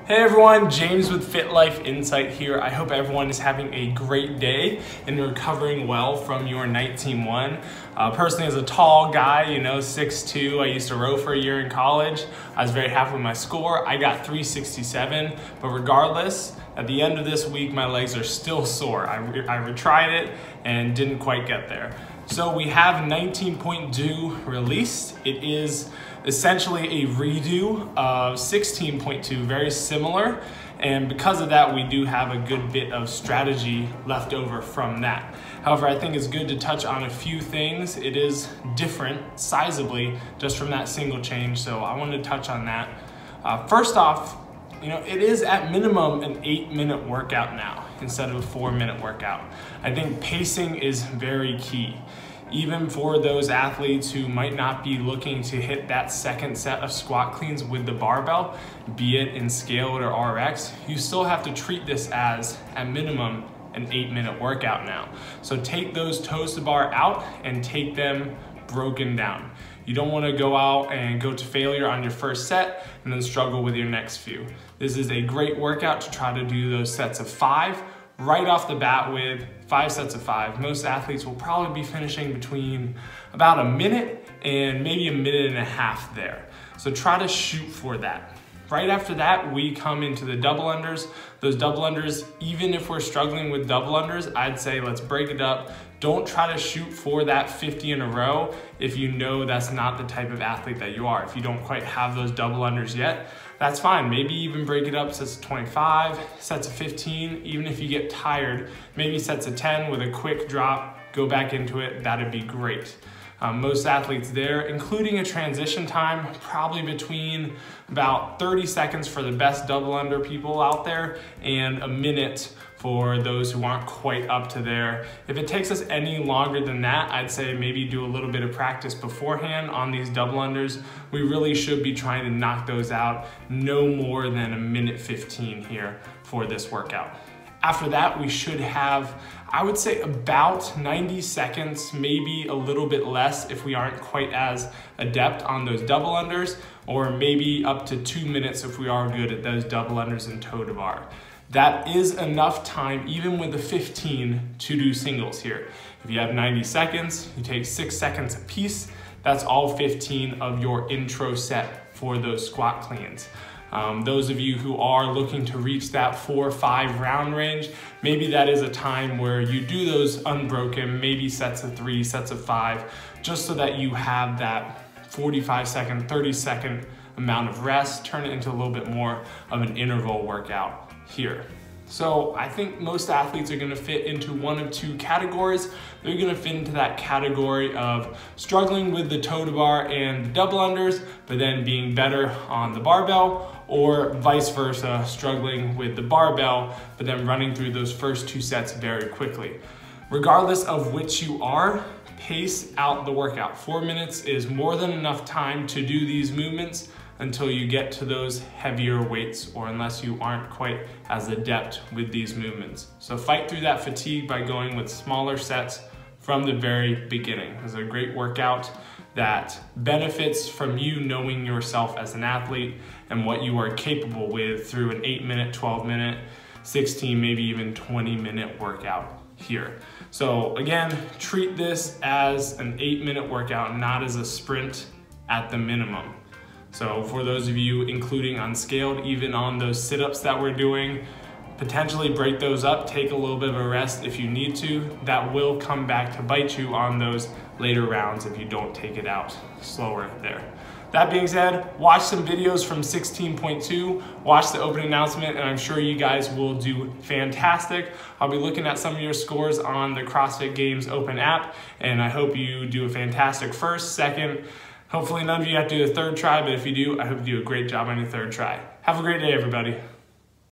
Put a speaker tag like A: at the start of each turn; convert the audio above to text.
A: Hey everyone, James with Fit Life Insight here. I hope everyone is having a great day and recovering well from your night team one. Personally, as a tall guy, 6'2", I used to row for a year in college. I was very happy with my score. I got 367, but regardless, at the end of this week, my legs are still sore. I retried it and didn't quite get there. So we have 19.2 released. It is essentially a redo of 16.2, very similar. And because of that, we do have a good bit of strategy left over from that. However, I think it's good to touch on a few things. It is different sizably just from that single change. So I wanted to touch on that. First off, it is at minimum an 8-minute workout now instead of a 4-minute workout. I think pacing is very key. Even for those athletes who might not be looking to hit that second set of squat cleans with the barbell, be it in scaled or RX, you still have to treat this as, at minimum, an 8-minute workout now. So take those toes to bar out and take them broken down. You don't want to go out and go to failure on your first set and then struggle with your next few. This is a great workout to try to do those sets of 5 right off the bat with 5 sets of 5. Most athletes will probably be finishing between about a minute and maybe a minute and a half there. So try to shoot for that. Right after that, we come into the double unders. Those double unders, even if we're struggling with double unders, I'd say let's break it up. Don't try to shoot for that 50 in a row if you know that's not the type of athlete that you are. If you don't quite have those double unders yet, that's fine. Maybe even break it up sets of 25, sets of 15. Even if you get tired, maybe sets of 10 with a quick drop, go back into it, that'd be great. Most athletes there, including a transition time, probably between about 30 seconds for the best double under people out there and a minute for those who aren't quite up to there. If it takes us any longer than that, I'd say maybe do a little bit of practice beforehand on these double unders. We really should be trying to knock those out no more than a minute 15 here for this workout. After that, we should have, I would say, about 90 seconds, maybe a little bit less if we aren't quite as adept on those double unders, or maybe up to 2 minutes if we are good at those double unders and toe to bar. That is enough time, even with the 15, to do singles here. If you have 90 seconds, you take 6 seconds a piece, that's all 15 of your intro set for those squat cleans. Those of you who are looking to reach that 4 or 5 round range, maybe that is a time where you do those unbroken, maybe sets of 3, sets of 5, just so that you have that 45-second, 30-second amount of rest, turn it into a little bit more of an interval workout here. So I think most athletes are gonna fit into one of 2 categories. They're gonna fit into that category of struggling with the toe to bar and the double unders, but then being better on the barbell, or vice versa, struggling with the barbell, but then running through those first 2 sets very quickly. Regardless of which you are, pace out the workout. 4 minutes is more than enough time to do these movements until you get to those heavier weights, or unless you aren't quite as adept with these movements. So fight through that fatigue by going with smaller sets from the very beginning. It's a great workout that benefits from you knowing yourself as an athlete and what you are capable with through an 8-minute, 12-minute, 16, maybe even 20-minute workout here. So again, treat this as an 8-minute workout, not as a sprint at the minimum. So for those of you including unscaled, even on those sit-ups that we're doing, potentially break those up, take a little bit of a rest if you need to. That will come back to bite you on those later rounds if you don't take it out slower there. That being said, watch some videos from 16.2, watch the open announcement, and I'm sure you guys will do fantastic. I'll be looking at some of your scores on the CrossFit Games Open app, and I hope you do a fantastic first, second. Hopefully none of you have to do a 3rd try, but if you do, I hope you do a great job on your 3rd try. Have a great day, everybody.